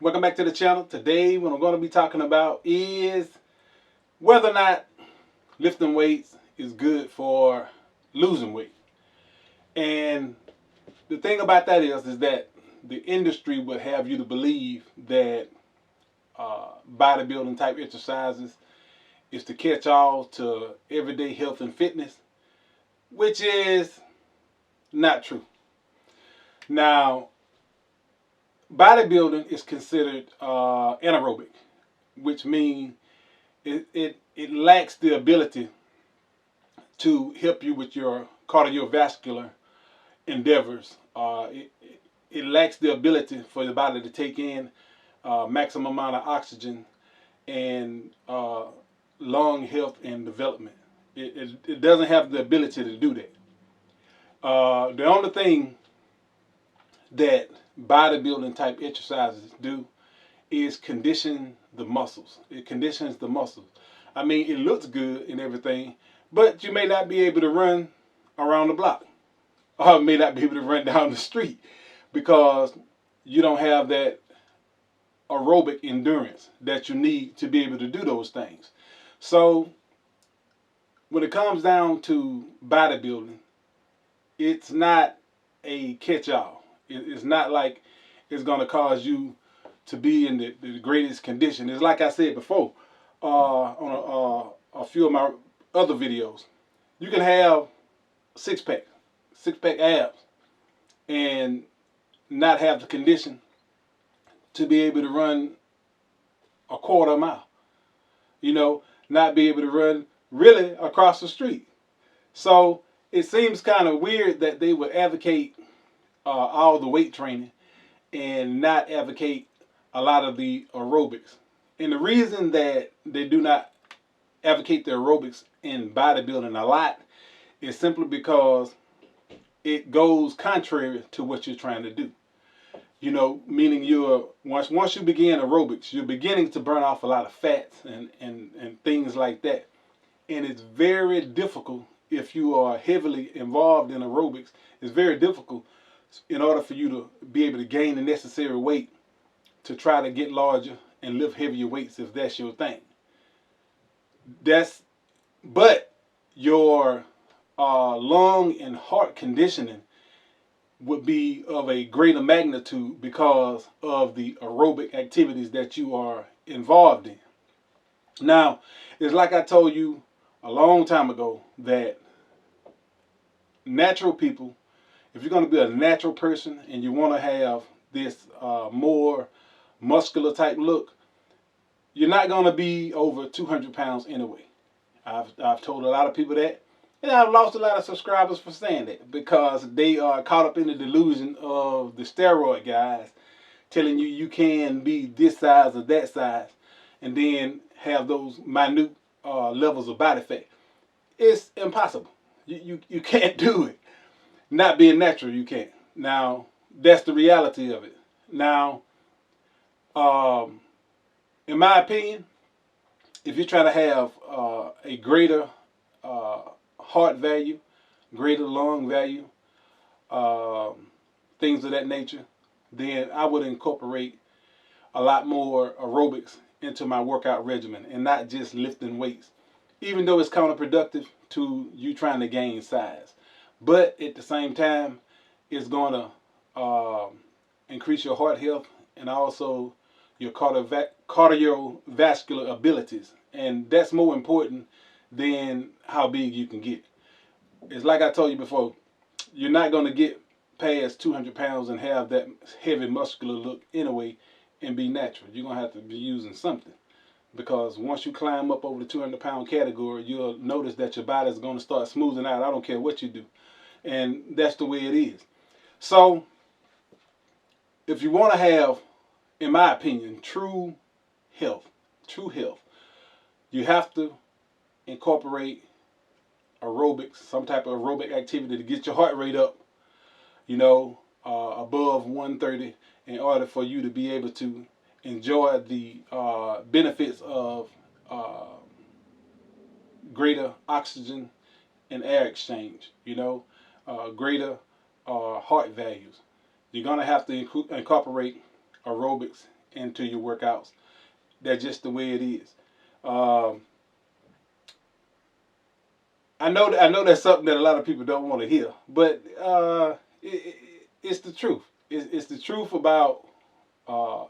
Welcome back to the channel. Today what I'm going to be talking about is whether or not lifting weights is good for losing weight. And the thing about that is that the industry would have you to believe that bodybuilding type exercises is the catch-all to everyday health and fitness, which is not true. Now, bodybuilding is considered anaerobic, which means it lacks the ability to help you with your cardiovascular endeavors. It lacks the ability for the body to take in maximum amount of oxygen and lung health and development. It doesn't have the ability to do that. The only thing that bodybuilding type exercises do is condition the muscles. It conditions the muscles. I mean, it looks good and everything, but you may not be able to run around the block, or may not be able to run down the street because you don't have that aerobic endurance that you need to be able to do those things. So when it comes down to bodybuilding, it's not a catch-all. It's not like it's going to cause you to be in the greatest condition. It's like I said before on a few of my other videos. You can have six-pack abs and not have the condition to be able to run a quarter mile. You know, not be able to run really across the street. So it seems kind of weird that they would advocate all the weight training and not advocate a lot of the aerobics. And the reason that they do not advocate the aerobics in bodybuilding a lot is simply because it goes contrary to what you're trying to do. You know, meaning once you begin aerobics, you're beginning to burn off a lot of fats and things like that. And it's very difficult if you are heavily involved in aerobics. It's very difficult in order for you to be able to gain the necessary weight to try to get larger and lift heavier weights if that's your thing. But your lung and heart conditioning would be of a greater magnitude because of the aerobic activities that you are involved in. Now, it's like I told you a long time ago that natural people, if you're going to be a natural person and you want to have this more muscular type look, you're not going to be over 200 pounds anyway. I've told a lot of people that, and I've lost a lot of subscribers for saying that because they are caught up in the delusion of the steroid guys telling you you can be this size or that size and then have those minute levels of body fat. It's impossible. You can't do it. Not being natural, you can't. Now, that's the reality of it. Now, in my opinion, if you're trying to have a greater heart value, greater lung value, things of that nature, then I would incorporate a lot more aerobics into my workout regimen and not just lifting weights, even though it's counterproductive to you trying to gain size. But at the same time, it's going to increase your heart health and also your cardiovascular abilities. And that's more important than how big you can get. It's like I told you before, you're not going to get past 200 pounds and have that heavy muscular look anyway and be natural. You're going to have to be using something. Because once you climb up over the 200-pound category, you'll notice that your body is going to start smoothing out. I don't care what you do. And that's the way it is. So, if you want to have, in my opinion, true health, you have to incorporate aerobics, some type of aerobic activity to get your heart rate up, above 130 in order for you to be able to enjoy the benefits of greater oxygen and air exchange, greater heart values. You're going to have to incorporate aerobics into your workouts. That's just the way it is. Um, I know that's something that a lot of people don't want to hear, but it's the truth. It's the truth about uh,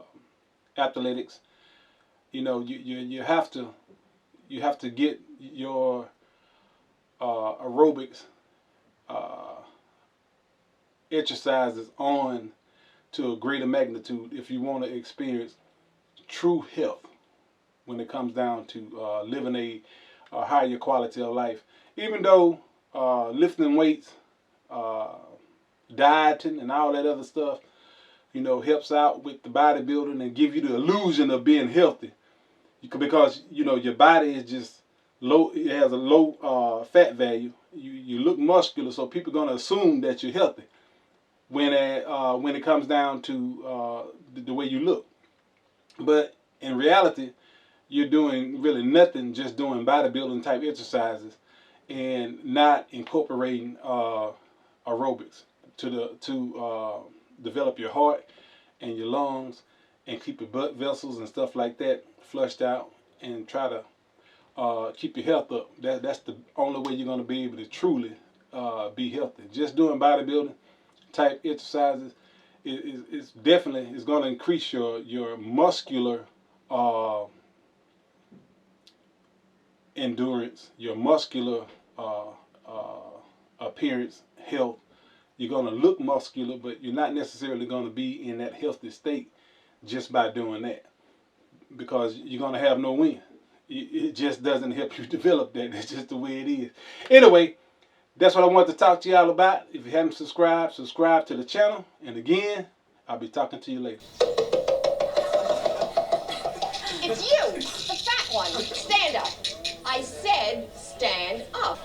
athletics. You know, you have to get your aerobics uh, exercises on to a greater magnitude if you want to experience true health when it comes down to living a higher quality of life. Even though lifting weights, uh, dieting, and all that other stuff, you know, helps out with the bodybuilding and give you the illusion of being healthy, because you know your body is just low. It has a low fat value. You look muscular, so people are gonna assume that you're healthy when it comes down to the way you look. But in reality, you're doing really nothing, just doing bodybuilding type exercises and not incorporating aerobics to develop your heart and your lungs and keep your blood vessels and stuff like that flushed out and try to keep your health up. That's the only way you're going to be able to truly be healthy. Just doing bodybuilding type exercises is definitely is going to increase your muscular uh, endurance, your muscular uh, appearance, health. You're going to look muscular, but you're not necessarily going to be in that healthy state just by doing that, because you're going to have no win. It just doesn't help you develop that. That's just the way it is. Anyway, that's what I wanted to talk to y'all about. If you haven't subscribed, subscribe to the channel. And again, I'll be talking to you later. It's you, the fat one. Stand up. I said stand up.